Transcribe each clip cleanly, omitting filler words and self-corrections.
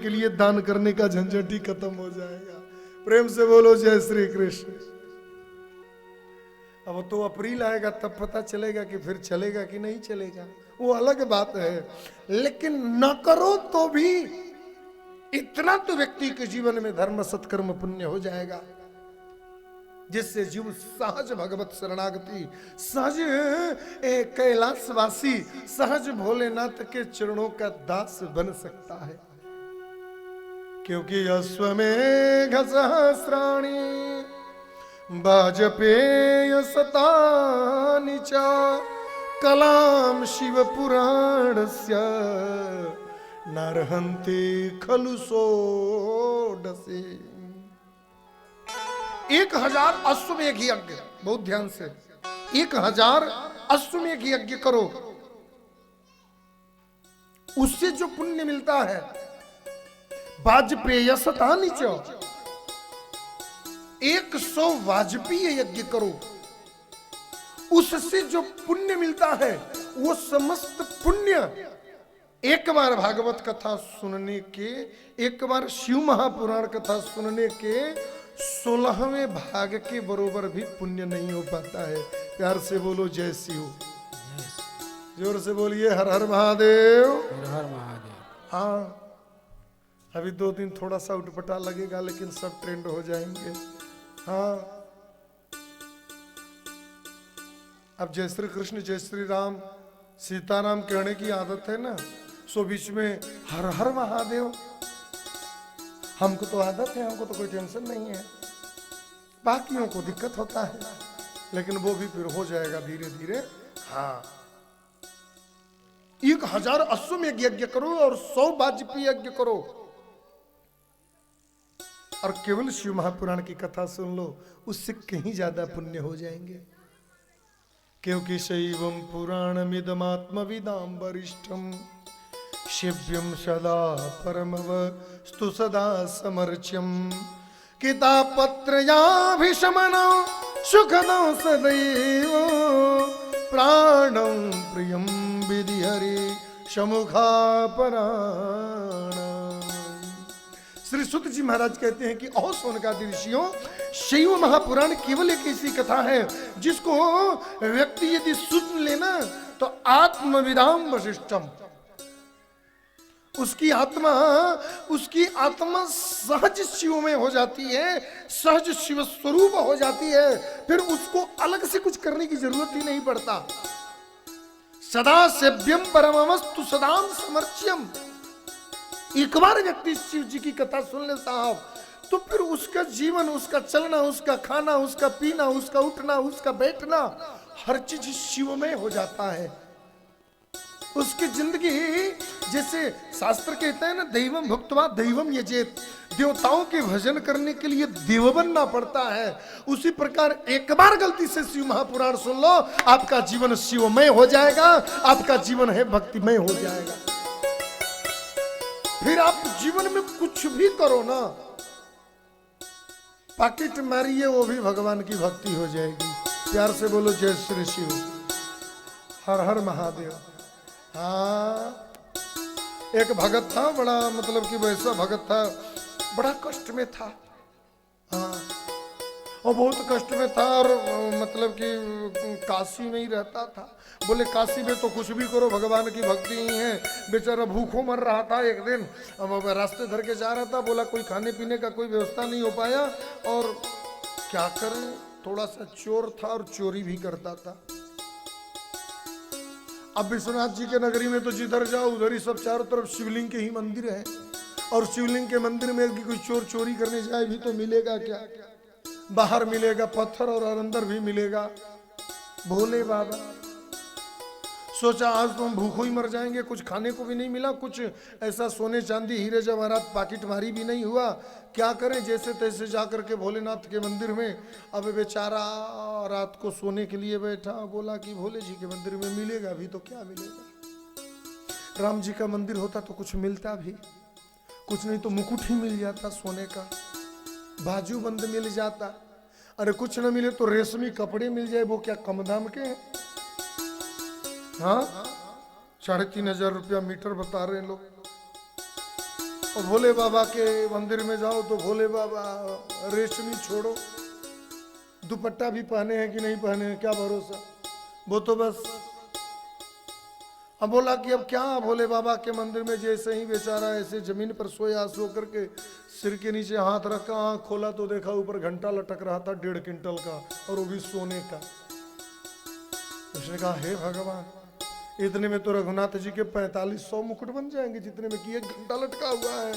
के लिए दान करने का झंझट ही खत्म हो जाएगा। प्रेम से बोलो जय श्री कृष्ण। अब तो अप्रैल आएगा तब पता चलेगा कि फिर चलेगा कि नहीं चलेगा, वो अलग बात है। लेकिन न करो तो भी इतना तो व्यक्ति के जीवन में धर्म सत्कर्म पुण्य हो जाएगा, जिससे जीव सहज भगवत शरणागति, सहज कैलाशवासी, सहज भोलेनाथ के चरणों का दास बन सकता है। क्योंकि अश्वमेघ सहस्राणि वाजपेय शतानि च कलाम शिव पुराणस्य नारहन्ति खलु षोडशे। 1000 अश्वमेघ यज्ञ, बहुत ध्यान से, 1000 अश्वमेघ यज्ञ करो, उससे जो पुण्य मिलता है, वाजपेय शतानि च, 100 वाजपेय यज्ञ करो, उससे जो पुण्य मिलता है वो समस्त पुण्य एक बार भागवत कथा सुनने के, एक बार शिव महापुराण कथा सुनने के 16वें भाग के बरोबर भी पुण्य नहीं हो पाता है। प्यार से बोलो जय शिव, जोर से बोलिए हर हर महादेव, हर हर महादेव। हाँ, अभी 2 दिन थोड़ा सा उटपटा लगेगा, लेकिन सब ट्रेंड हो जाएंगे। हाँ, अब जय श्री कृष्ण, जय श्री राम, सीताराम कहने की आदत है ना, सो बीच में हर हर महादेव। हमको तो आदत है, हमको तो कोई टेंशन नहीं है, बाकियों को दिक्कत होता है, लेकिन वो भी फिर हो जाएगा धीरे धीरे। हाँ, 1000 अश्वमेघ यज्ञ करो और 100 वाजपेय यज्ञ करो, और केवल शिव महापुराण की कथा सुन लो, उससे कहीं ज्यादा पुण्य हो जाएंगे। क्योंकि शैवम पुराणमिदमात्मविदाम वरिष्ठम शिव्यम सदा परमवस्तु सदा समर्च्यम कितापत्रयाभिशमनं सुखदं सदैव प्राणं प्रियं विधिहरि समुखापराण। श्री सुत जी महाराज कहते हैं कि अहो सोनकादि ऋषियों, शैव महापुराण केवल एक ऐसी कथा है जिसको व्यक्ति यदि सुन लेना तो आत्मविदाम वशिष्ठम, उसकी आत्मा सहज शिव में हो जाती है, सहज शिव स्वरूप हो जाती है, फिर उसको अलग से कुछ करने की जरूरत ही नहीं पड़ता। सदा सेव्यम परमवस्तु सदाम समर्च्यम। एक बार व्यक्ति शिव जी की कथा सुन ले साहब, तो फिर उसका जीवन, उसका चलना, उसका खाना, उसका पीना, उसका उठना, उसका बैठना, हर चीज शिव में हो जाता है। उसकी जिंदगी, जैसे शास्त्र कहते हैं ना, दैवम भुक्त्वा दैवम यजेत, देवताओं के भजन करने के लिए देव बनना पड़ता है। उसी प्रकार एक बार गलती से शिव महापुराण सुन लो, आपका जीवन शिवमय हो जाएगा, आपका जीवन है भक्तिमय हो जाएगा। फिर आप जीवन में कुछ भी करो ना, पाकिट मारिए, वो भी भगवान की भक्ति हो जाएगी। प्यार से बोलो जय श्री शिव, हर हर महादेव। हाँ, एक भगत था, बड़ा मतलब कि वैसा भगत था, बड़ा कष्ट में था। हाँ, और बहुत कष्ट में था, और मतलब कि काशी में ही रहता था। बोले काशी में तो कुछ भी करो, भगवान की भक्ति ही है। बेचारा भूखों मर रहा था। एक दिन रास्ते धर के जा रहा था, बोला कोई खाने पीने का कोई व्यवस्था नहीं हो पाया, और क्या करें, थोड़ा सा चोर था और चोरी भी करता था। अब विश्वनाथ जी के नगरी में तो जिधर जाओ उधर ही सब चारों तरफ शिवलिंग के ही मंदिर है, और शिवलिंग के मंदिर में कोई चोर चोरी करने जाए भी तो मिलेगा क्या? बाहर मिलेगा पत्थर और अंदर भी मिलेगा भोले बाबा। सोचा आज तो हम भूखों ही मर जाएंगे, कुछ खाने को भी नहीं मिला, कुछ ऐसा सोने चांदी हीरे जवाहरात पाकिट मारी भी नहीं हुआ, क्या करें? जैसे तैसे जाकर के भोलेनाथ के मंदिर में, अब बेचारा रात को सोने के लिए बैठा, बोला कि भोले जी के मंदिर में मिलेगा भी तो क्या मिलेगा। राम जी का मंदिर होता तो कुछ मिलता भी, कुछ नहीं तो मुकुट ही मिल जाता सोने का, बाजू बंद मिल जाता, अरे कुछ न मिले तो रेशमी कपड़े मिल जाए, वो क्या कम दाम के हैं? हाँ, 3,500 रुपया मीटर बता रहे हैं लोग। और भोले बाबा के मंदिर में जाओ तो भोले बाबा रेशमी छोड़ो, दुपट्टा भी पहने हैं कि नहीं पहने हैं क्या भरोसा, वो तो बस। अब बोला कि अब क्या, भोले बाबा के मंदिर में जैसे ही बेचारा ऐसे जमीन पर सोया, सो करके सिर के नीचे हाथ रखा, आँख खोला तो देखा ऊपर घंटा लटक रहा था 1.5 क्विंटल का, और वो भी सोने का। उसने कहा हे भगवान, इतने में तो रघुनाथ जी के 4500 मुकुट बन जाएंगे, जितने में कि 1 घंटा लटका हुआ है।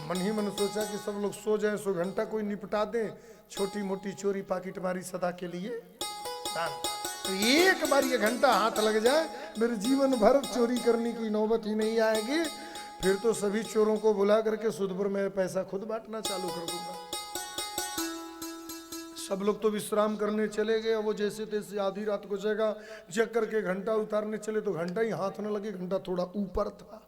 मन ही मन सोचा कि सब लोग सो जाएं, 100 घंटा कोई निपटा दे, छोटी मोटी चोरी पाकिट मारी सदा के लिए। तो एक बार ये घंटा हाथ लग जाए, मेरे जीवन भर चोरी करने की नौबत ही नहीं आएगी, फिर तो सभी चोरों को बुला करके सुद पर मैं पैसा खुद बांटना चालू कर दूंगा। सब लोग तो विश्राम करने चले गए, वो जैसे तैसे आधी रात को जग करके घंटा उतारने चले तो घंटा ही हाथ न लगे, घंटा थोड़ा ऊपर था।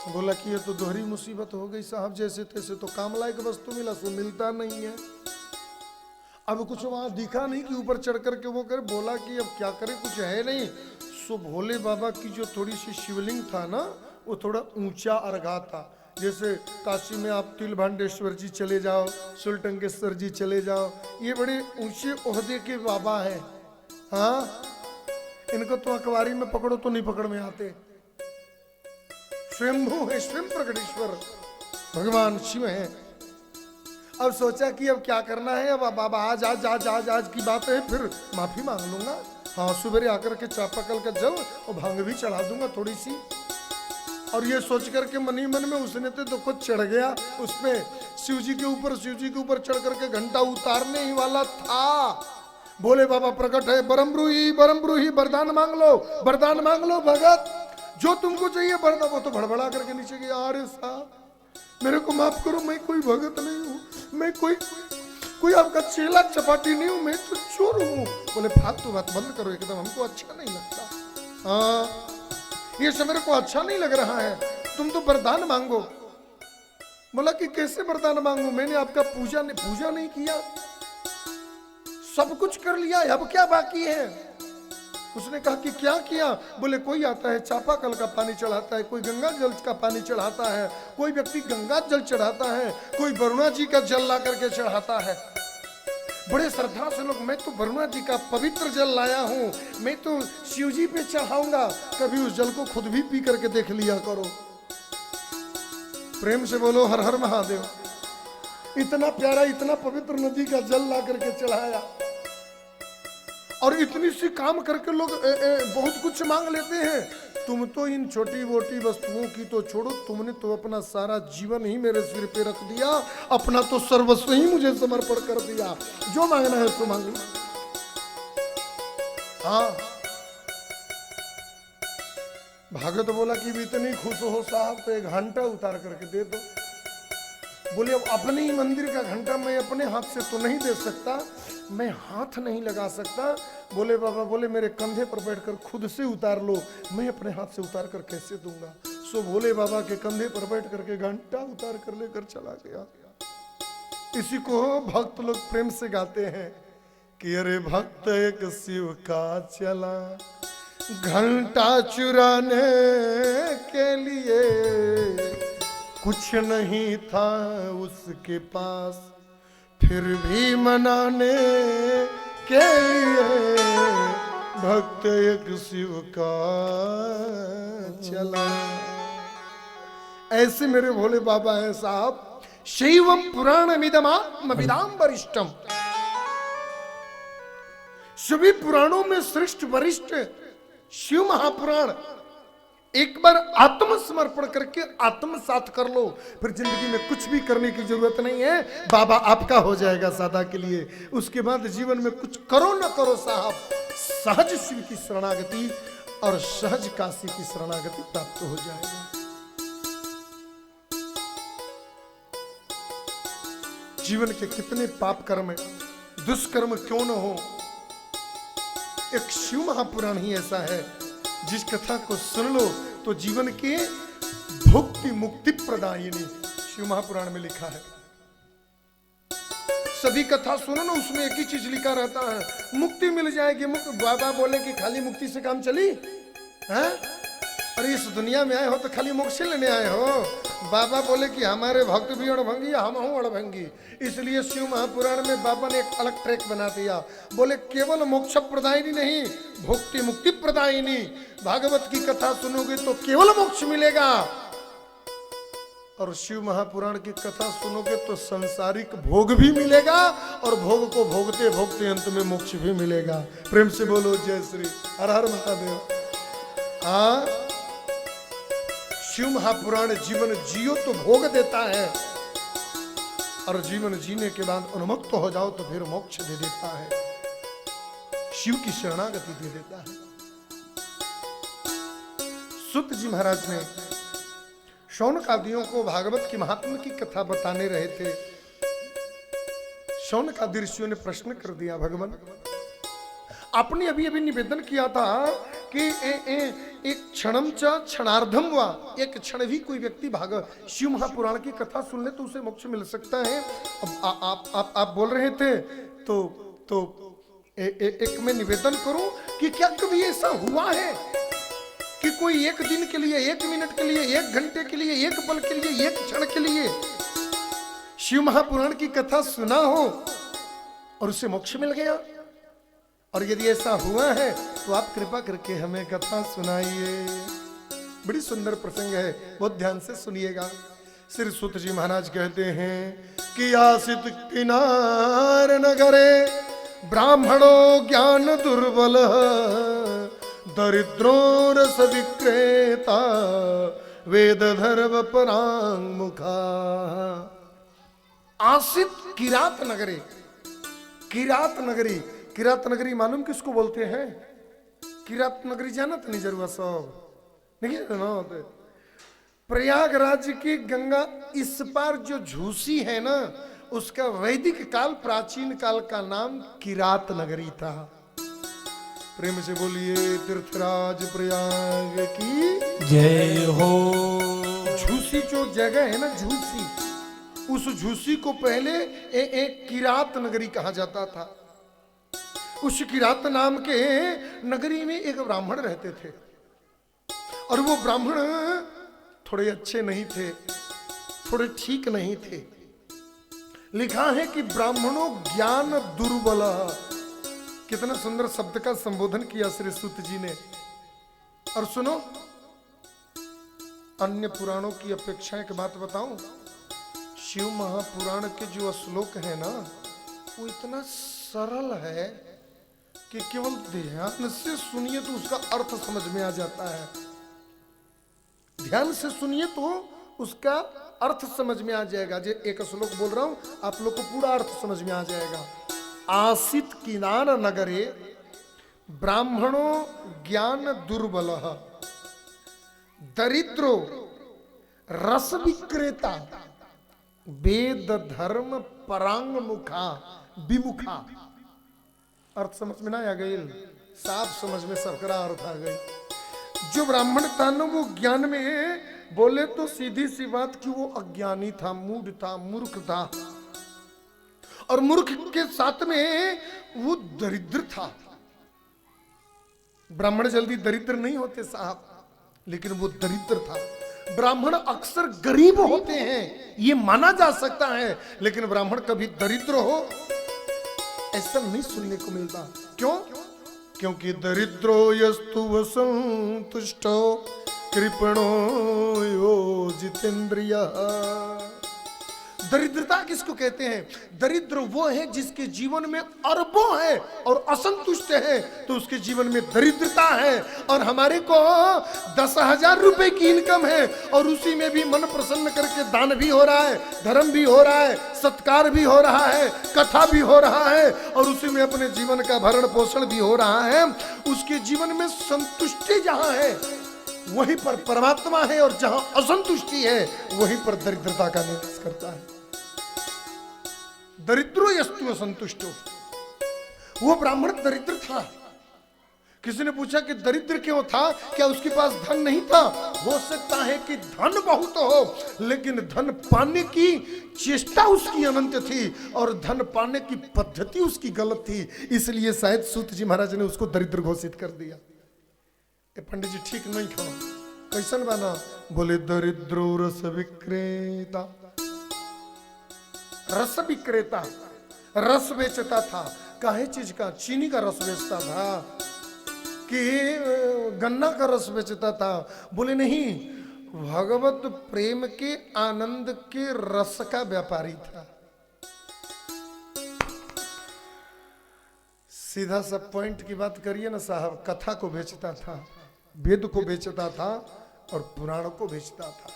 बोला कि ये तो दोहरी मुसीबत हो गई साहब, जैसे तैसे तो काम लायक वस्तु मिला, सो मिलता नहीं है। अब कुछ वहां दिखा नहीं कि ऊपर चढ़ करके वो करे। बोला कि अब क्या करे, कुछ है नहीं। सो भोले बाबा की जो थोड़ी सी शिवलिंग था ना, वो थोड़ा ऊंचा अर्घा था। जैसे काशी में आप तिलभांडेश्वर जी चले जाओ, सुलटंकेश्वर जी चले जाओ, ये बड़े ऊंचे ओहदे के बाबा हैं। हाँ, इनको तो अखबारी में पकड़ो तो नहीं पकड़ में आते। स्वयंभू है, स्वयं प्रकटेश्वर भगवान शिव है। अब सोचा कि अब क्या करना है, अब बाबा आज आज आज आज आज की बात है, फिर माफी मांग लूंगा। हाँ, सुबह आकर के चापाकल का जल और भांग भी चढ़ा दूंगा थोड़ी सी। और ये सोच करके मन ही मन में उसने तो देखो चढ़ गया उस पे शिव जी के ऊपर चढ़ करके घंटा उतारने ही वाला था। बोले बाबा प्रकट है, बरमब्रूही वरदान मांग लो, वरदान मांग लो भगत, जो तुमको चाहिए वरदान। वो तो भड़बड़ा करके नीचे गया, अरे साहब मेरे को माफ करो, मैं कोई भगत नहीं हूँ, मैं कोई आपका चेला चपाटी नहीं हूँ, मैं तो चोर हूँ। बोले फालतू बात बंद करो, एकदम हमको अच्छा नहीं लगता। हाँ, ये सब मेरे को अच्छा नहीं लग रहा है, तुम तो वरदान मांगो। बोला कि कैसे वरदान मांगू, मैंने आपका पूजा नहीं किया, सब कुछ कर लिया, अब क्या बाकी है। उसने कहा कि क्या किया। बोले कोई आता है चापाकल का पानी चढ़ाता है, कोई गंगा जल का पानी चढ़ाता है, कोई व्यक्ति गंगा जल चढ़ाता है, कोई वरुणा जी का जल ला करके चढ़ाता है। बड़े श्रद्धा से लोग, मैं तो वरुणा जी का पवित्र जल लाया हूँ, मैं तो शिव जी पे चढ़ाऊंगा, कभी उस जल को खुद भी पी करके देख लिया करो। प्रेम से बोलो हर हर महादेव। इतना प्यारा, इतना पवित्र नदी का जल ला करके चढ़ाया, और इतनी सी काम करके लोग बहुत कुछ मांग लेते हैं। तुम तो इन छोटी मोटी वस्तुओं की तो छोड़ो, तुमने तो अपना सारा जीवन ही मेरे सिर पे रख दिया, अपना तो सर्वस्व ही मुझे समर्पण कर दिया, जो मांगना है तो मांगो। हाँ, भागवत बोला कि इतनी खुश हो साहब तो 1 घंटा उतार करके दे दो। बोले अब अपने ही मंदिर का घंटा मैं अपने हाथ से तो नहीं दे सकता, मैं हाथ नहीं लगा सकता। बोले बाबा, बोले मेरे कंधे पर बैठकर खुद से उतार लो, मैं अपने हाथ से उतार कर कैसे दूंगा। सो भोले बाबा के कंधे पर बैठ करके घंटा उतार कर लेकर चला गया। इसी को भक्त लोग प्रेम से गाते हैं कि अरे भक्त एक शिव का चला घंटा चुराने के लिए, कुछ नहीं था उसके पास फिर भी मनाने के लिए, भक्त एक शिव का चला। ऐसे मेरे भोले बाबा हैं साहब। शैवम पुराण मिदमात्म विदाम वरिष्ठम, सभी पुराणों में श्रेष्ठ वरिष्ठ शिव महापुराण। एक बार आत्मसमर्पण करके आत्मसात कर लो, फिर जिंदगी में कुछ भी करने की जरूरत नहीं है, बाबा आपका हो जाएगा सदा के लिए। उसके बाद जीवन में कुछ करो ना करो साहब, सहज शिव की शरणागति और सहज काशी की शरणागति प्राप्त हो जाएगा। जीवन के कितने पाप कर्म दुष्कर्म क्यों न हो, एक शिव महापुराण ही ऐसा है जिस कथा को सुन लो तो जीवन के भुक्ति मुक्ति प्रदायिनी, शिव महापुराण में लिखा है। सभी कथा सुनो ना, उसमें एक ही चीज लिखा रहता है, मुक्ति मिल जाएगी। बाबा बोले कि खाली मुक्ति से काम चली, हैं? अरे इस दुनिया में आए हो तो खाली मोक्ष लेने आए हो? बाबा बोले कि हमारे भक्त भी अड़भंगी, हम हूँ अड़भंगी। इसलिए शिव महापुराण में बाबा ने एक अलग ट्रैक बना दिया। बोले केवल मोक्ष प्रदायिनी नहीं, भुक्ति मुक्ति प्रदायिनी। भागवत की कथा सुनोगे तो केवल मोक्ष मिलेगा, और शिव महापुराण की कथा सुनोगे तो सांसारिक भोग भी मिलेगा, और भोग को भोगते भोगते अंत में मोक्ष भी मिलेगा। प्रेम से बोलो जय श्री हर हर महादेव। हाँ, शिव महापुराण जीवन जियो तो भोग देता है, और जीवन जीने के बाद उन्मुक्त हो जाओ तो फिर मोक्ष दे देता है, शिव की शरणागति दे देता है। सूत जी महाराज ने शौनकादियों को भागवत की महात्मा की कथा बताने रहे थे। शौनकादि ऋषियों ने प्रश्न कर दिया, भगवान आपने अभी अभी निवेदन किया था कि एक क्षणम च क्षणार्धम वा, एक क्षण भी कोई व्यक्ति शिव महापुराण की कथा सुन ले तो उसे मोक्ष मिल सकता है। अब आप बोल रहे थे तो एक मैं निवेदन करूं कि क्या कभी ऐसा हुआ है कि कोई एक दिन के लिए, एक मिनट के लिए, एक घंटे के लिए, एक पल के लिए, एक क्षण के लिए शिव महापुराण की कथा सुना हो और उसे मोक्ष मिल गया? और यदि ऐसा हुआ है तो आप कृपा करके हमें कथा सुनाइए। बड़ी सुंदर प्रसंग है, बहुत ध्यान से सुनिएगा। श्री सूत जी महाराज कहते हैं कि आसित किनार नगरे ब्राह्मणो ज्ञान दुर्बल, दरिद्रो रस विक्रेता, वेद धर्म परांग मुखा। आसित किरात नगरी, किरात नगरी, किरात नगरी मालूम किसको बोलते हैं? किरात नगरी जाना तो नहीं जरूर सब नहीं जाना होते। प्रयागराज की गंगा इस पार जो झूसी है ना, उसका वैदिक काल, प्राचीन काल का नाम किरात नगरी था। प्रेम से बोलिए तीर्थराज प्रयाग की जय हो। झूसी जो जगह है ना, झूसी, उस झूसी को पहले एक किरात नगरी कहा जाता था। उस किरात नाम के नगरी में एक ब्राह्मण रहते थे, और वो ब्राह्मण थोड़े अच्छे नहीं थे, थोड़े ठीक नहीं थे। लिखा है कि ब्राह्मणों ज्ञान दुर्बल। कितना सुंदर शब्द का संबोधन किया श्री सूत जी ने। और सुनो, अन्य पुराणों की अपेक्षा एक बात बताऊं, शिव महापुराण के जो श्लोक है ना, वो इतना सरल है कि केवल ध्यान से सुनिए तो उसका अर्थ समझ में आ जाता है। ध्यान से सुनिए तो उसका अर्थ समझ में आ जाएगा। जो एक श्लोक बोल रहा हूं, आप लोग को पूरा अर्थ समझ में आ जाएगा। आसित किनार नगरे ब्राह्मणों ज्ञान दुर्बल, दरिद्रो रस विक्रेता, वेद धर्म परांग मुखा विमुखा। अर्थ समझ में ना आ गई? साफ समझ में सबका अर्थ आ गई। जो ब्राह्मण था ना, वो ज्ञान में बोले तो सीधी सी बात कि वो अज्ञानी था, मूढ़ था, मूर्ख था, और मूर्ख के साथ में वो दरिद्र था। ब्राह्मण जल्दी दरिद्र नहीं होते साहब, लेकिन वो दरिद्र था। ब्राह्मण अक्सर गरीब होते हैं, ये माना जा सकता है, लेकिन ब्राह्मण कभी दरिद्र हो ऐसा नहीं सुनने को मिलता। क्यों? क्योंकि दरिद्रो यस्तु वसंतुष्टो कृपणो यो जितेंद्रिय। दरिद्रता किसको कहते हैं? दरिद्र वो है जिसके जीवन में अरबों है और असंतुष्ट है, तो उसके जीवन में दरिद्रता है। और हमारे को 10,000 रुपए की इनकम है, और उसी में भी मन प्रसन्न करके दान भी हो रहा है, धर्म भी हो रहा है, सत्कार भी हो रहा है, कथा भी हो रहा है, और उसी में अपने जीवन का भरण पोषण भी हो रहा है। उसके जीवन में संतुष्टि जहां है वहीं पर परमात्मा है, और जहां असंतुष्टि है वहीं पर दरिद्रता का निवास करता है। दरिद्रो यस्तु असंतुष्टो। वो ब्राह्मण दरिद्र था। किसी ने पूछा कि दरिद्र क्यों था? क्या उसके पास धन नहीं था? हो सकता है कि धन बहुत हो, लेकिन धन पाने की चेष्टा उसकी अनंत थी, और धन पाने की पद्धति उसकी गलत थी। इसलिए शायद सूत जी महाराज ने उसको दरिद्र घोषित कर दिया। ये पंडित जी ठीक नहीं खाओ। कैसन बना? बोले दरिद्रो रस विक्रेता। रस विक्रेता, रस बेचता था। काहे चीज का? चीनी का रस बेचता था कि गन्ना का रस बेचता था? बोले नहीं, भगवत प्रेम के आनंद के रस का व्यापारी था। सीधा सा पॉइंट की बात करिए ना साहब। कथा को बेचता था, वेद को बेचता था और पुराण को बेचता था।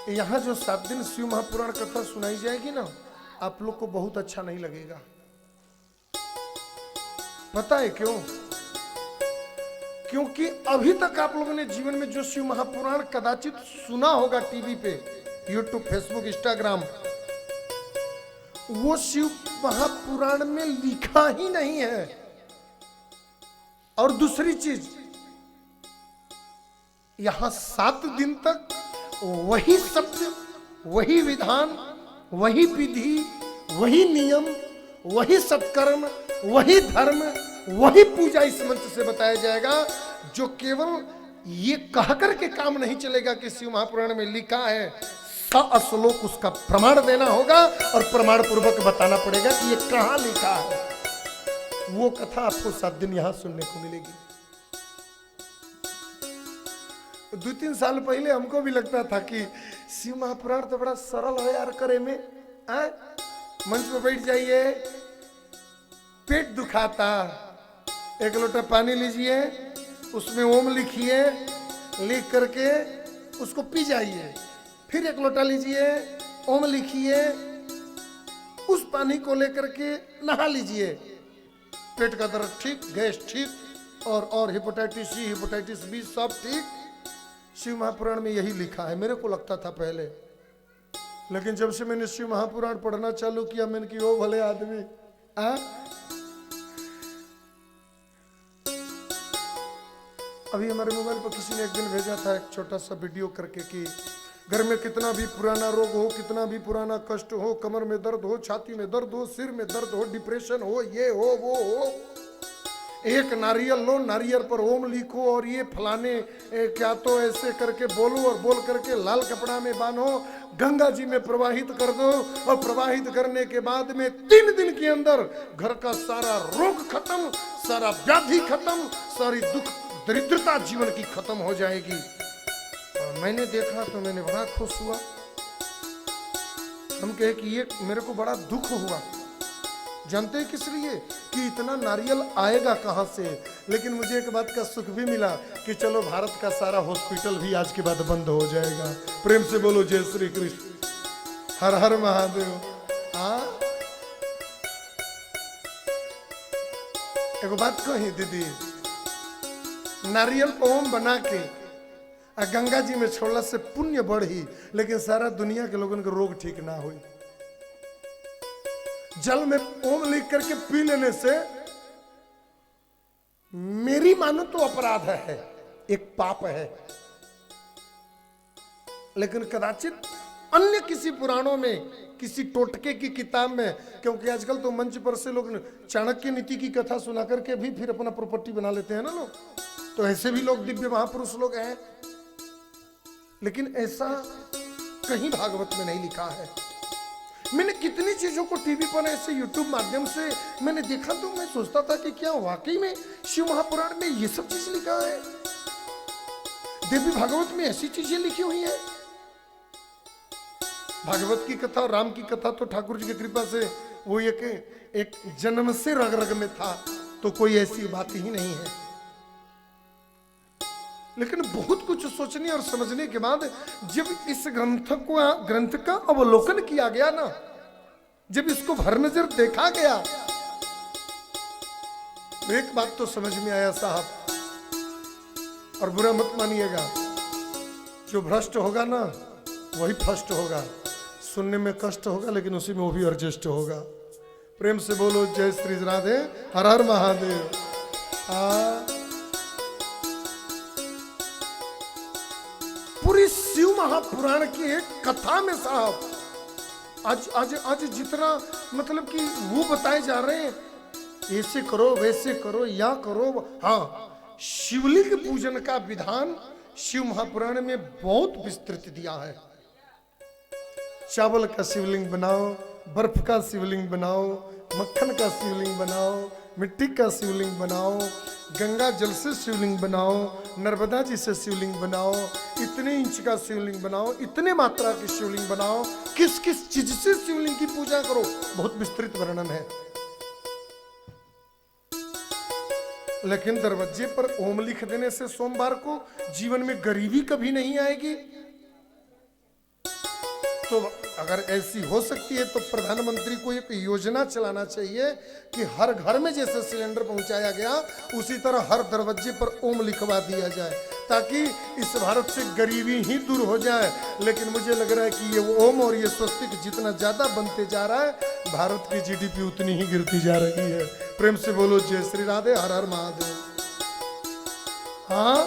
यहां जो 7 दिन शिव महापुराण कथा सुनाई जाएगी ना, आप लोग को बहुत अच्छा नहीं लगेगा। पता है क्यों? क्योंकि अभी तक आप लोगों ने जीवन में जो शिव महापुराण कदाचित सुना होगा टीवी पे, यूट्यूब, फेसबुक, इंस्टाग्राम, वो शिव महापुराण में लिखा ही नहीं है। और दूसरी चीज, यहां 7 दिन तक वही सत्य, वही विधान, वही विधि, वही नियम, वही सत्कर्म, वही धर्म, वही पूजा इस मंच से बताया जाएगा। जो केवल ये कहकर के काम नहीं चलेगा कि शिव महापुराण में लिखा है, श्लोक उसका प्रमाण देना होगा और प्रमाण पूर्वक बताना पड़ेगा कि ये कहां लिखा है। वो कथा आपको 7 दिन यहां सुनने को मिलेगी। 2-3 साल पहले हमको भी लगता था कि शिव महापुराण तो बड़ा सरल है यार करे में। मंच पे बैठ जाइए, पेट दुखाता, 1 लोटा पानी लीजिए, उसमें ओम लिखिए, लिख करके उसको पी जाइए। फिर 1 लोटा लीजिए, ओम लिखिए, उस पानी को लेकर के नहा लीजिए। पेट का दर्द ठीक, गैस ठीक, और हेपेटाइटिस सी, हेपेटाइटिस बी सब ठीक। शिव महापुराण में यही लिखा है। मेरे को लगता था पहले, लेकिन जब से मैंने शिव महापुराण पढ़ना चालू किया, मैंने कि ओ भले आदमी, अभी हमारे मोबाइल पर किसी ने एक दिन भेजा था एक छोटा सा वीडियो करके कि घर में कितना भी पुराना रोग हो, कितना भी पुराना कष्ट हो, कमर में दर्द हो, छाती में दर्द हो, सिर में दर्द हो, डिप्रेशन हो, ये हो वो हो, एक नारियल लो, नारियल पर ओम लिखो और ये फलाने क्या तो ऐसे करके बोलो और बोल करके लाल कपड़ा में बांधो, गंगा जी में प्रवाहित कर दो और प्रवाहित करने के बाद में 3 दिन के अंदर घर का सारा रोग खत्म, सारा व्याधि खत्म, सारी दुख दरिद्रता जीवन की खत्म हो जाएगी। और मैंने देखा तो मैंने बड़ा खुश हुआ। हम कहे कि ये मेरे को बड़ा दुख हुआ। जानते हैं किस लिए? कि इतना नारियल आएगा कहां से। लेकिन मुझे एक बात का सुख भी मिला कि चलो भारत का सारा हॉस्पिटल भी आज के बाद बंद हो जाएगा। प्रेम से बोलो जय श्री कृष्ण, हर हर महादेव। एक बात कही दीदी, नारियल ओम बना के गंगा जी में छोड़ला से पुण्य बढ़ी, लेकिन सारा दुनिया के लोगों के रोग ठीक ना हुई। जल में ओम लिख करके पी लेने से मेरी मानो तो अपराध है, एक पाप है। लेकिन कदाचित अन्य किसी पुराणों में, किसी टोटके की किताब में, क्योंकि आजकल तो मंच पर से लोग चाणक्य नीति की कथा सुना करके भी फिर अपना प्रॉपर्टी बना लेते हैं ना लोग, तो ऐसे भी लोग दिव्य महापुरुष लोग हैं। लेकिन ऐसा कहीं भागवत में नहीं लिखा है। मैंने कितनी चीजों को टीवी पर ऐसे यूट्यूब माध्यम से मैंने देखा, तो मैं सोचता था कि क्या वाकई में शिव महापुराण में ये सब चीज लिखा है? देवी भागवत में ऐसी चीजें लिखी हुई है? भागवत की कथा, राम की कथा तो ठाकुर जी की कृपा से वो एक जन्म से रग रग में था, तो कोई ऐसी बात ही नहीं है। लेकिन बहुत कुछ सोचने और समझने के बाद जब इस ग्रंथ का अवलोकन किया गया ना, जब इसको भर नजर देखा गया, तो एक बात तो समझ में आया साहब, और बुरा मत मानिएगा, जो भ्रष्ट होगा ना वही फर्स्ट होगा। सुनने में कष्ट होगा लेकिन उसी में वो भी एडजस्ट होगा। प्रेम से बोलो जय श्री राधे, हर हर महादेव। पूरी शिव महापुराण की एक कथा में साहब आज जितना मतलब कि वो बताए जा रहे हैं, ऐसे करो वैसे करो या करो। हाँ, शिवलिंग पूजन का विधान शिव महापुराण में बहुत विस्तृत दिया है। चावल का शिवलिंग बनाओ, बर्फ का शिवलिंग बनाओ, मक्खन का शिवलिंग बनाओ, मिट्टी का शिवलिंग बनाओ, गंगा जल से शिवलिंग बनाओ, नर्मदा जी से शिवलिंग बनाओ, इतने इंच का शिवलिंग बनाओ, इतने मात्रा की शिवलिंग बनाओ, किस किस चीज से शिवलिंग की पूजा करो, बहुत विस्तृत वर्णन है। लेकिन दरवाजे पर ओम लिख देने से सोमवार को जीवन में गरीबी कभी नहीं आएगी। तो अगर ऐसी हो सकती है तो प्रधानमंत्री को एक योजना चलाना चाहिए कि हर घर में जैसे सिलेंडर पहुंचाया गया उसी तरह हर दरवाजे पर ओम लिखवा दिया जाए, ताकि इस भारत से गरीबी ही दूर हो जाए। लेकिन मुझे लग रहा है कि ये ओम और ये स्वस्तिक जितना ज्यादा बनते जा रहा है, भारत की जीडीपी उतनी ही गिरती जा रही है। प्रेम से बोलो जय श्री राधे, हर हर महादेव। हाँ,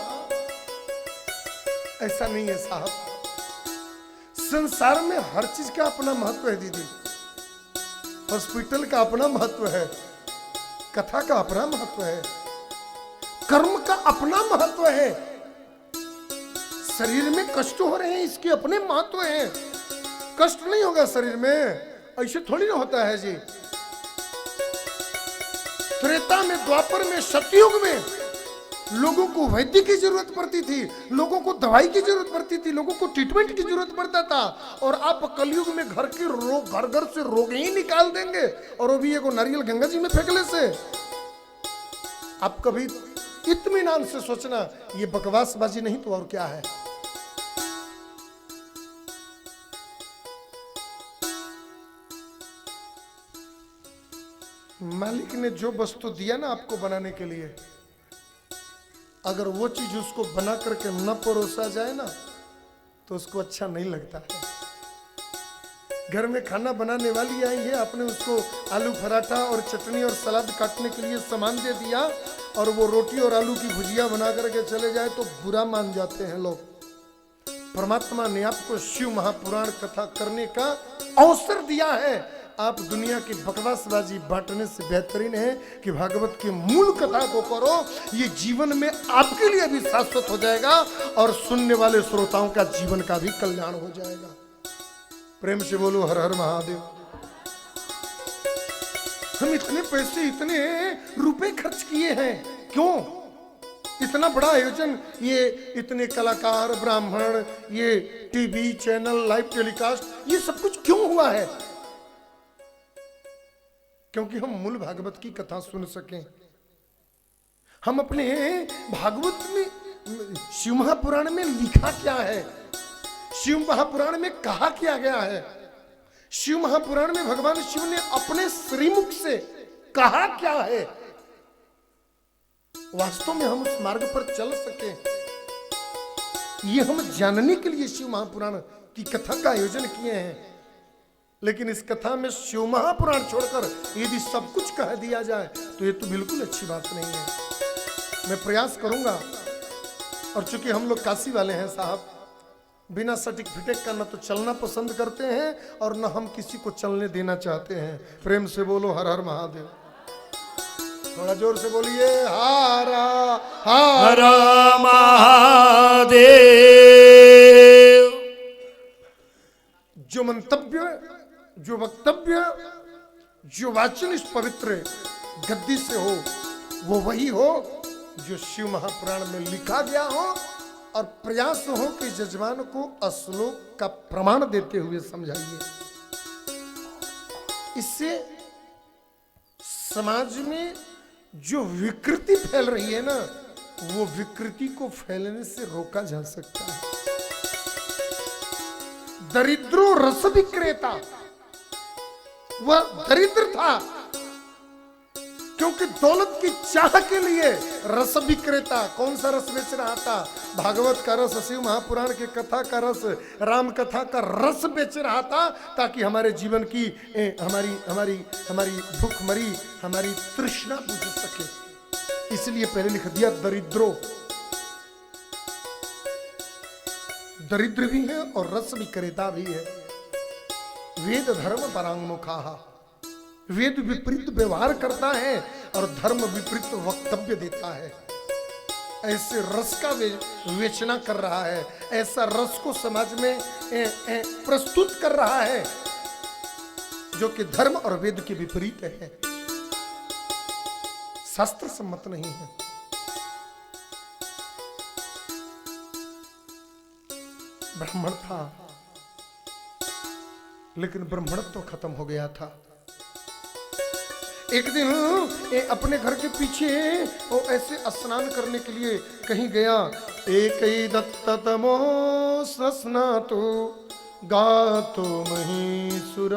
ऐसा नहीं है साहब, संसार में हर चीज का अपना महत्व है दीदी। हॉस्पिटल का अपना महत्व है, कथा का अपना महत्व है, कर्म का अपना महत्व है, शरीर में कष्ट हो रहे हैं इसके अपने महत्व हैं। कष्ट नहीं होगा शरीर में, ऐसे थोड़ी ना होता है जी। त्रेता में, द्वापर में, सतयुग में लोगों को वैद्य की जरूरत पड़ती थी, लोगों को दवाई की जरूरत पड़ती थी, लोगों को ट्रीटमेंट की जरूरत पड़ता था। और आप कलयुग में घर के रोग, घर घर से रोग ही निकाल देंगे, और वो भी एगो नारियल गंगा जी में फेंकले से। आप कभी इत्मीनान से सोचना, ये बकवासबाजी नहीं तो और क्या है। मालिक ने जो वस्तु दिया ना आपको बनाने के लिए, अगर वो चीज उसको बना करके न परोसा जाए ना तो उसको अच्छा नहीं लगता है। घर में खाना बनाने वाली आई है, आपने उसको आलू पराठा और चटनी और सलाद काटने के लिए सामान दे दिया, और वो रोटी और आलू की भुजिया बना करके चले जाए तो बुरा मान जाते हैं लोग। परमात्मा ने आपको शिव महापुराण कथा करने का अवसर दिया है। आप दुनिया की बकवासबाजी बांटने से बेहतरीन है कि भागवत के मूल कथा को करो। ये जीवन में आपके लिए भी शाश्वत हो जाएगा और सुनने वाले श्रोताओं का जीवन का भी कल्याण हो जाएगा। प्रेम से बोलो हर हर महादेव। हम इतने पैसे, इतने रुपए खर्च किए हैं, क्यों? इतना बड़ा आयोजन, ये इतने कलाकार, ब्राह्मण, ये टीवी चैनल, लाइव टेलीकास्ट, ये सब कुछ क्यों हुआ है? क्योंकि हम मूल भागवत की कथा सुन सकें। हम अपने भागवत में, शिव महापुराण में लिखा क्या है, शिव महापुराण में कहा क्या गया है, शिव महापुराण में भगवान शिव ने अपने श्रीमुख से कहा क्या है, वास्तव में हम उस मार्ग पर चल सके, ये हम जानने के लिए शिव महापुराण की कथा का आयोजन किए हैं। लेकिन इस कथा में शिव महापुराण छोड़कर यदि सब कुछ कह दिया जाए तो ये तो बिल्कुल अच्छी बात नहीं है। मैं प्रयास करूंगा, और चूंकि हम लोग काशी वाले हैं साहब, बिना सर्टिफिकेट का न तो चलना पसंद करते हैं और न हम किसी को चलने देना चाहते हैं। प्रेम से बोलो हर हर महादेव। थोड़ा जोर से बोलिए हर हर महादेव। जो मंतव्य, जो वक्तव्य, जो वाचन इस पवित्र गद्दी से हो, वो वही हो जो शिव महापुराण में लिखा गया हो, और प्रयास हो कि जजमान को श्लोक का प्रमाण देते हुए समझाइए। इससे समाज में जो विकृति फैल रही है ना, वो विकृति को फैलने से रोका जा सकता है। दरिद्रो रस विक्रेता, वह दरिद्र था क्योंकि दौलत की चाह के लिए रस विक्रेता। कौन सा रस बेच रहा था? भागवत का रस, शिव महापुराण की कथा का रस, राम कथा का रस बेच रहा था, ताकि हमारे जीवन की हमारी भूखमरी, हमारी तृष्णा बुझ सके। इसलिए पहले लिख दिया दरिद्रो। दरिद्र भी है और रस विक्रेता भी है। वेद धर्म परांगमुखा, वेद विपरीत व्यवहार करता है और धर्म विपरीत वक्तव्य देता है। ऐसे रस का विवेचना कर रहा है, ऐसा रस को समाज में प्रस्तुत कर रहा है जो कि धर्म और वेद के विपरीत है, शास्त्र सम्मत नहीं है। ब्राह्मण था लेकिन ब्राह्मणत्व खत्म हो गया था। एक दिन अपने घर के पीछे वो ऐसे स्नान करने के लिए कहीं गया। एक ही दत्ततमो स्नातो गातो महीसुर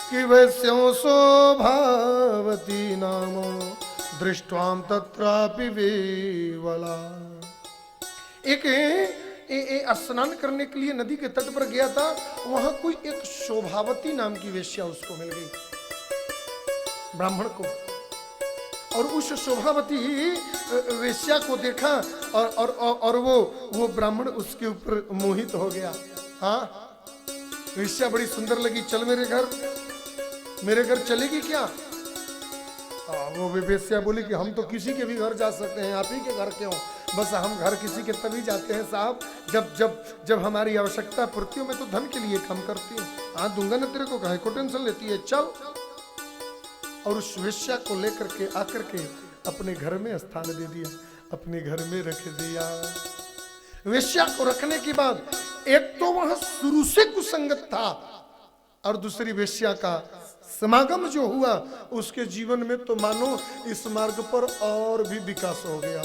कि वैस्यो शोभावती नामो दृष्ट्वाम तत्रापि वेवला। एक स्नान करने के लिए नदी के तट पर गया था। वहां कोई एक शोभावती नाम की वेश्या उसको मिल गई, ब्राह्मण को। और उस शोभावती वेश्या को देखा और वो ब्राह्मण उसके ऊपर मोहित हो गया। हाँ, वेश्या बड़ी सुंदर लगी, चल मेरे घर चलेगी क्या? वो वेश्या बोली कि हम तो किसी के भी घर जा सकते हैं, आप ही के घर क्यों? बस हम घर किसी के तभी जाते हैं साहब जब हमारी आवश्यकता पूर्ति हो। मैं तो धन के लिए काम करती हूँ। हाँ दूंगा ना तेरे को, काहे को टेंशन लेती है, चल। और उस वेश्या को लेकर के आकर के अपने घर में स्थान दे दिया, अपने घर में रख दिया। वेश्या को रखने के बाद एक तो वहां शुरू से कुसंगत था और दूसरी वेश्या का समागम जो हुआ उसके जीवन में तो मानो इस मार्ग पर और भी विकास हो गया।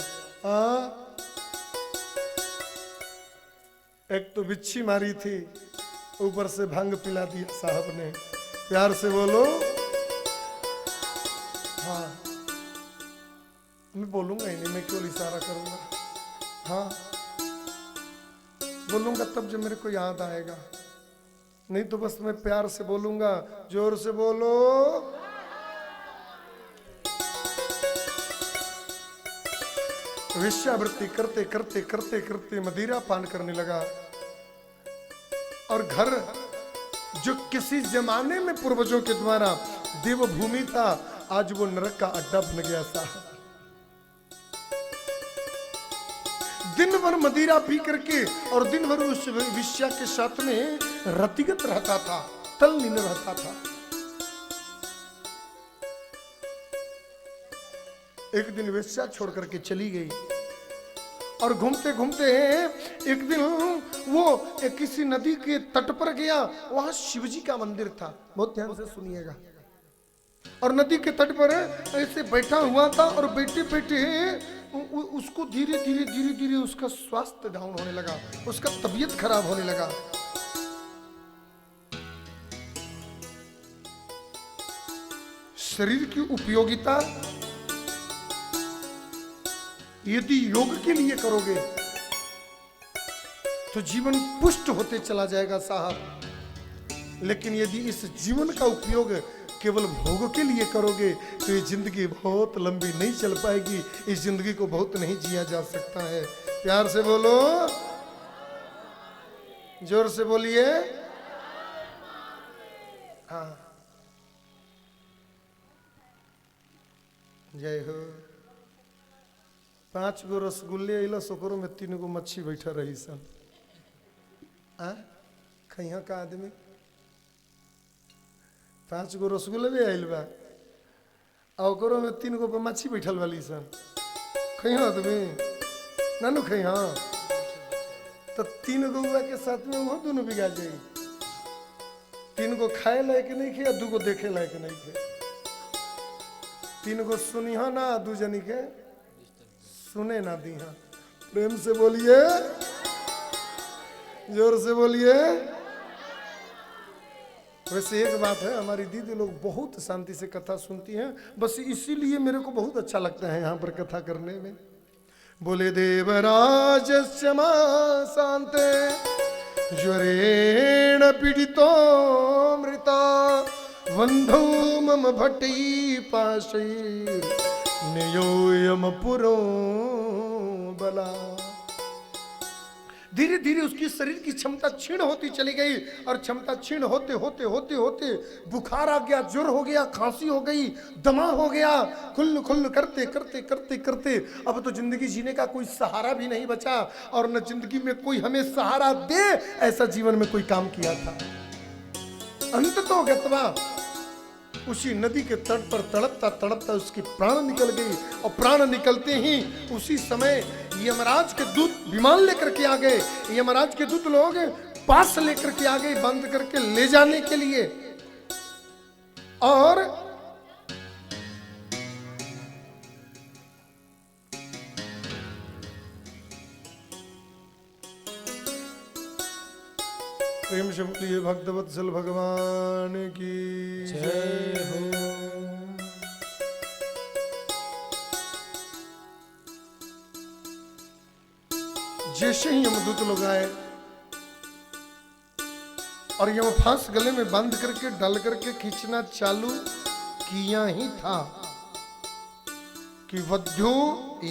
एक तो बिच्छी मारी थी, ऊपर से भांग पिला दिया साहब ने। प्यार से बोलो। हाँ, मैं बोलूंगा ही नहीं, मैं क्यों इशारा करूंगा। हाँ बोलूंगा तब जब मेरे को याद आएगा, नहीं तो बस मैं प्यार से बोलूंगा। जोर से बोलो। वेश्यावृत्ति करते करते करते करते मदिरा पान करने लगा और घर जो किसी जमाने में पूर्वजों के द्वारा देवभूमि था आज वो नरक का अड्डा बन गया साहब। दिन भर मदिरा पी करके और दिन भर उस वेश्या के साथ में रतिगत रहता था, तल्लीन रहता था। एक दिन वेश्या छोड़ करके चली गई और घूमते घूमते एक दिन वो किसी नदी के तट पर गया। वहां शिवजी का मंदिर था, बहुत ध्यान से सुनिएगा। और नदी के तट पर ऐसे बैठा हुआ था और बैठे बैठे उसको धीरे धीरे धीरे धीरे उसका स्वास्थ्य डाउन होने लगा, उसका तबीयत खराब होने लगा। शरीर की उपयोगिता यदि योग के लिए करोगे तो जीवन पुष्ट होते चला जाएगा साहब। लेकिन यदि इस जीवन का उपयोग केवल भोग के लिए करोगे तो ये जिंदगी बहुत लंबी नहीं चल पाएगी, इस जिंदगी को बहुत नहीं जिया जा सकता है। प्यार से बोलो, जोर से बोलिए। हाँ, जय हो। 5 गो रसगुल्ले अल सोकरो में 3 गो मच्छी बैठा रही सन। खैया का आदमी 5 गो रसगुल्ले भी आयल बा और में 3 गो मच्छी बैठल वाली सन। खैया आदमी नानू खैया तो 3 गो के साथ में वो दोनों बिगा जाई। 3 गो खाए लायक नहीं खे, 2 गो देखे लायक नहीं खे। 3 गो सुनिहा ना, 2 जनी के सुने ना दी। हाँ, प्रेम से बोलिए, जोर से बोलिए। वैसे एक बात है, हमारी दीदी लोग बहुत शांति से कथा सुनती हैं, बस इसीलिए मेरे को बहुत अच्छा लगता है यहाँ पर कथा करने में। बोले देवराज क्षमा शांते ज्वरेण पीड़ितो मृता वंधो मम भट्टी पाशैर नियोयम पुरो बला। धीरे धीरे उसकी शरीर की क्षमता क्षीण होती चली गई और क्षमता क्षीण होते होते होते होते बुखार आ गया, ज्वर हो गया, खांसी हो गई, दमा हो गया, खुल्ल खुल्ल करते करते करते करते अब तो जिंदगी जीने का कोई सहारा भी नहीं बचा और न जिंदगी में कोई हमें सहारा दे ऐसा जीवन में कोई काम किया था। अंत तो गत्वा उसी नदी के तट पर तड़पता तड़पता उसके प्राण निकल गई और प्राण निकलते ही उसी समय यमराज के दूत विमान लेकर के आ गए। यमराज के दूत लोग पास लेकर के आ गए बंद करके ले जाने के लिए। और प्रेम से बोलिए भक्तवत्सल भगवान की जय हो। जैसे ही यमदूत लोग आए और यमफांस गले में बंद करके डाल करके खींचना चालू किया ही था कि वध्यो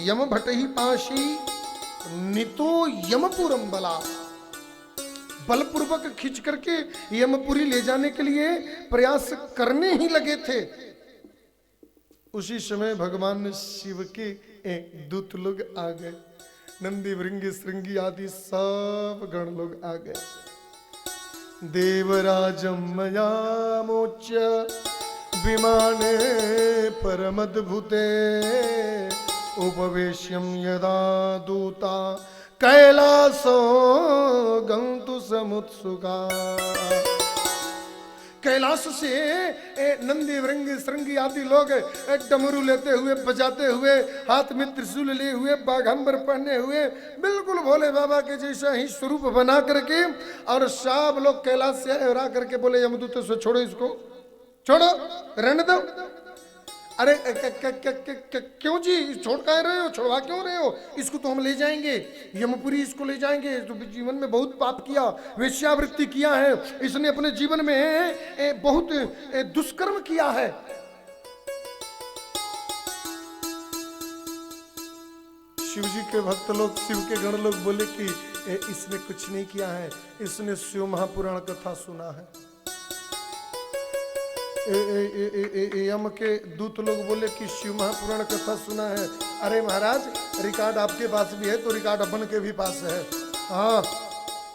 यम भटही पाशी नितो यमपुरम बला, बलपूर्वक खींच करके यमपुरी ले जाने के लिए प्रयास करने ही लगे थे। उसी समय भगवान शिव के दूत लोग आ गए, नंदी भृंगी श्रृंगी आदि सब गण लोग आ गए। देवराजम मयामोच विमाने परमद्भुते उपवेश्यम यदा दूता कैलासो गंतु समुत्सुका। कैलाश से नंदी वृंगी श्रृंगी आदि लोग डमरू लेते हुए बजाते हुए हाथ में त्रिशूल लिए हुए बाघंबर पहने हुए बिल्कुल भोले बाबा के जैसा ही स्वरूप बना करके और सब लोग कैलाश से आए करके बोले यमदूत से छोड़ो इसको, छोड़ो, रहने दो। अरे क्यों जी छोड़ का रहे हो, छोड़वा क्यों रहे हो, इसको तो हम ले जाएंगे यमपुरी, इसको ले जाएंगे। तो जीवन में बहुत पाप किया, वेश्यावृत्ति किया है, इसने अपने जीवन में बहुत दुष्कर्म किया है। शिव जी के भक्त लोग, शिव के गण लोग बोले कि इसने कुछ नहीं किया है, इसने शिव महापुराण कथा सुना है। यम के दूत लोग बोले कि शिव महापुराण कथा सुना है। अरे महाराज रिकॉर्ड आपके पास भी है तो रिकॉर्ड अपन के भी पास है। हाँ,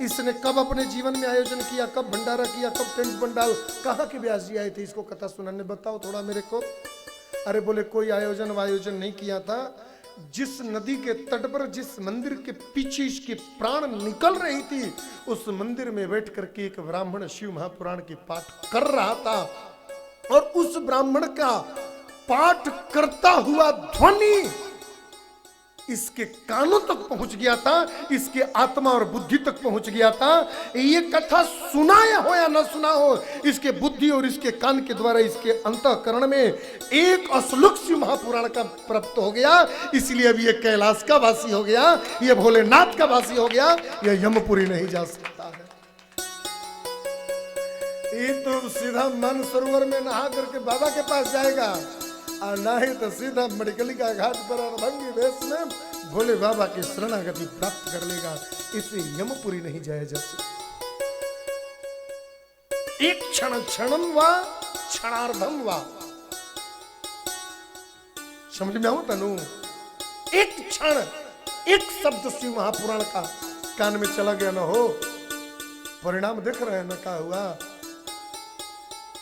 इसने कब अपने जीवन में आयोजन किया, कब भंडारा किया, कब टेंट पंडाल, कहाँ के व्यास जी आए थे इसको कथा सुनाने, बताओ थोड़ा मेरे को। अरे बोले कोई आयोजन वायोजन नहीं किया था, जिस नदी के तट पर जिस मंदिर के पीछे इसके प्राण निकल रही थी उस मंदिर में बैठ करके एक ब्राह्मण शिव महापुराण की पाठ कर रहा था और उस ब्राह्मण का पाठ करता हुआ ध्वनि इसके कानों तक पहुंच गया था, इसके आत्मा और बुद्धि तक पहुंच गया था। ये कथा सुनाया हो या ना सुना हो, इसके बुद्धि और इसके कान के द्वारा इसके अंतःकरण में एक अश्लोक शिव महापुराण का प्राप्त हो गया। इसलिए अब ये कैलाश का वासी हो गया, ये भोलेनाथ का वासी हो गया, ये यमपुरी नहीं जा सकता है। ये तो सीधा मन सरोवर में नहा करके बाबा के पास जाएगा और नहीं तो सीधा मड़कलिका घाट पर अर्धंगी वेश में भोले बाबा की शरणागति प्राप्त कर लेगा। इसे यमपुरी नहीं जाया जा सकता। एक क्षण क्षणम वा क्षणार्धम वा, समझ में आओ तनु, एक क्षण एक शब्द शिव महापुराण का कान में चला गया ना हो, परिणाम देख रहे हैं ना क्या हुआ।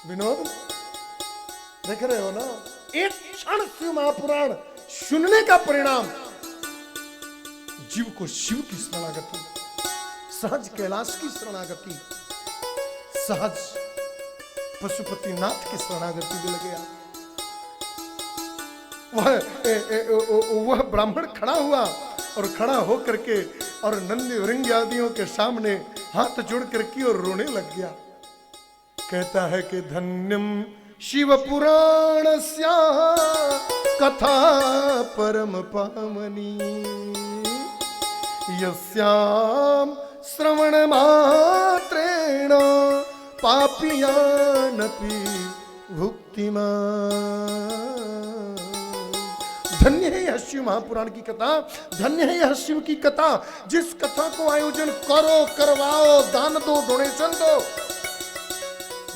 विनोद देख रहे हो ना, एक क्षण शिव महापुराण सुनने का परिणाम जीव को शिव की शरणागति, सहज कैलाश की शरणागति, सहज पशुपतिनाथ की शरणागति मिल गया। वह ब्राह्मण खड़ा हुआ और खड़ा होकर के और नंदी वृंगी आदियों के सामने हाथ जोड़ करके और रोने लग गया। कहता है कि धन्यम शिव पुराण कथा परम पावनी यस्याम श्रवण मात्रेण पापियानपि भुक्तिमान। धन्य है यह शिव महापुराण की कथा, धन्य है यह शिव की कथा। जिस कथा को आयोजन करो, करवाओ, दान दो, डोनेशन दो,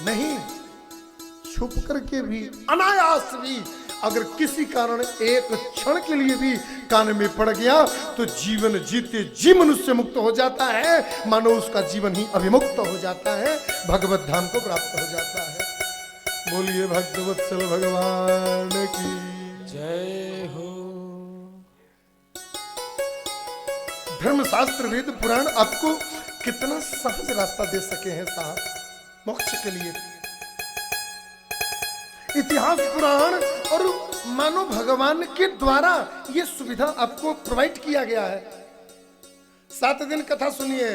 नहीं छुप करके भी, अनायास भी अगर किसी कारण एक क्षण के लिए भी कान में पड़ गया तो जीवन जीते जी मनुष्य मुक्त हो जाता है, मानो उसका जीवन ही अभिमुक्त हो जाता है, भगवत धाम को प्राप्त हो जाता है। बोलिए भक्तवत्सल भगवान की जय हो। धर्मशास्त्र वेद पुराण आपको कितना सहज रास्ता दे सके हैं साहब मोक्ष के लिए। इतिहास पुराण और मानो भगवान के द्वारा ये सुविधा आपको प्रोवाइड किया गया है। 7 दिन कथा सुनिए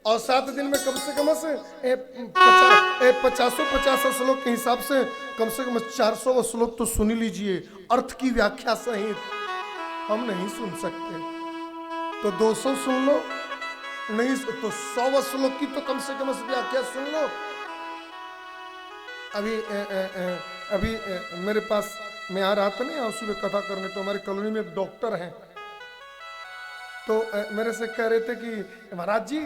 और 7 दिन में कम से कम 50 श्लोक के हिसाब से कम 400 श्लोक तो सुन लीजिए, अर्थ की व्याख्या सहित। हम नहीं सुन सकते तो 200 सुन लो, नहीं तो 100 श्लोक की तो कम से कम व्याख्या सुन लो। अभी मेरे पास मैं आ रहा था ना यहाँ सुबह कथा करने, तो हमारी कॉलोनी में एक डॉक्टर हैं, तो मेरे से कह रहे थे कि महाराज जी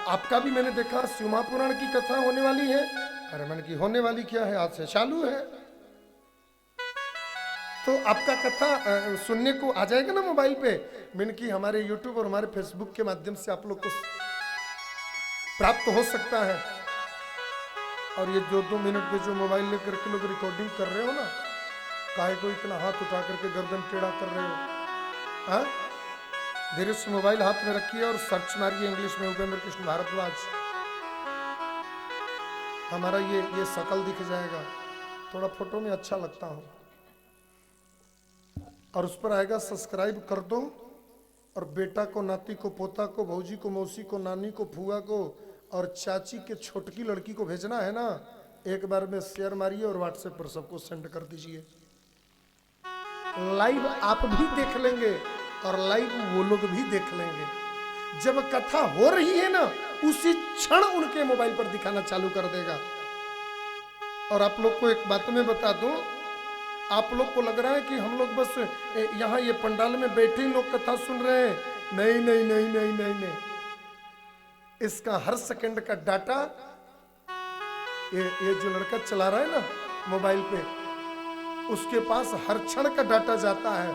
आपका भी मैंने देखा शिव महापुराण की कथा होने वाली है। अरे मैंने की होने वाली क्या है, आज से चालू है। तो आपका कथा सुनने को आ जाएगा ना मोबाइल पे। मैंने की हमारे यूट्यूब और हमारे फेसबुक के माध्यम से आप लोग को प्राप्त हो सकता है। और ये 2-2 मिनट पे जो मोबाइल लेकर के लोग रिकॉर्डिंग कर रहे हो ना, काहे को इतना हाथ उठा करके गर्दन टेढ़ा कर रहे हो? हाँ, धीरे से मोबाइल हाथ में रखिए और सर्च मारिए इंग्लिश में उपेंद्र कृष्ण भारद्वाज, हमारा ये शकल दिख जाएगा। थोड़ा फोटो में अच्छा लगता हूँ। और उस पर आएगा सब्सक्राइब कर दो, और बेटा को, नाती को, पोता को, भौजी को, मौसी को, नानी को, फुआ को और चाची के छोटकी लड़की को भेजना है ना, एक बार में शेयर मारिए और व्हाट्सएप पर सबको सेंड कर दीजिए। लाइव आप भी देख लेंगे और लाइव वो लोग भी देख लेंगे। जब कथा हो रही है ना, उसी क्षण उनके मोबाइल पर दिखाना चालू कर देगा। और आप लोग को एक बात मैं बता दूं, आप लोग को लग रहा है कि हम लोग बस यहाँ ये पंडाल में बैठे ही लोग कथा सुन रहे हैं। नहीं नहीं नहीं नहीं नहीं नहीं, इसका हर सेकंड का डाटा ये जो लड़का चला रहा है ना मोबाइल पे, उसके पास हर क्षण का डाटा जाता है।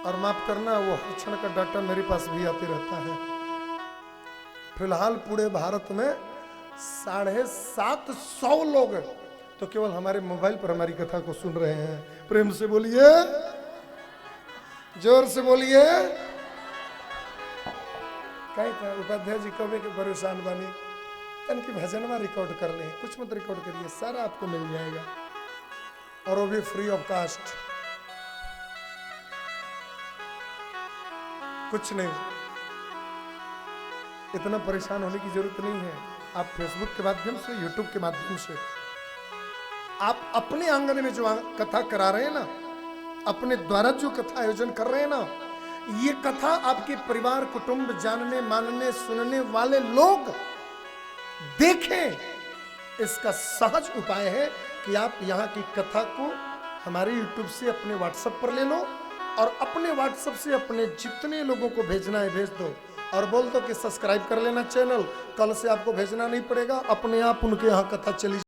और माफ करना, वो हर क्षण का डाटा मेरे पास भी आते रहता है। फिलहाल पूरे भारत में 750 लोग तो केवल हमारे मोबाइल पर हमारी कथा को सुन रहे हैं। प्रेम से बोलिए, जोर से बोलिए। कहीं उपाध्याय जी कभी के परेशान बनी तन की भजन में रिकॉर्ड कर लें, कुछ मत रिकॉर्ड करिए, सारा आपको मिल जाएगा और वो भी फ्री ऑफ कास्ट। कुछ नहीं, इतना परेशान होने की जरूरत नहीं है। आप फेसबुक के माध्यम से, यूट्यूब के माध्यम से आप अपने आंगन में जो कथा करा रहे हैं ना, अपने द्वारा जो कथा आयोजन कर रहे हैं ना, ये कथा आपके परिवार, कुटुंब, जानने मानने सुनने वाले लोग देखें। इसका सहज उपाय है कि आप यहाँ की कथा को हमारे YouTube से अपने WhatsApp पर ले लो और अपने WhatsApp से अपने जितने लोगों को भेजना है भेज दो और बोल दो कि सब्सक्राइब कर लेना चैनल। कल से आपको भेजना नहीं पड़ेगा, अपने आप उनके यहाँ कथा चली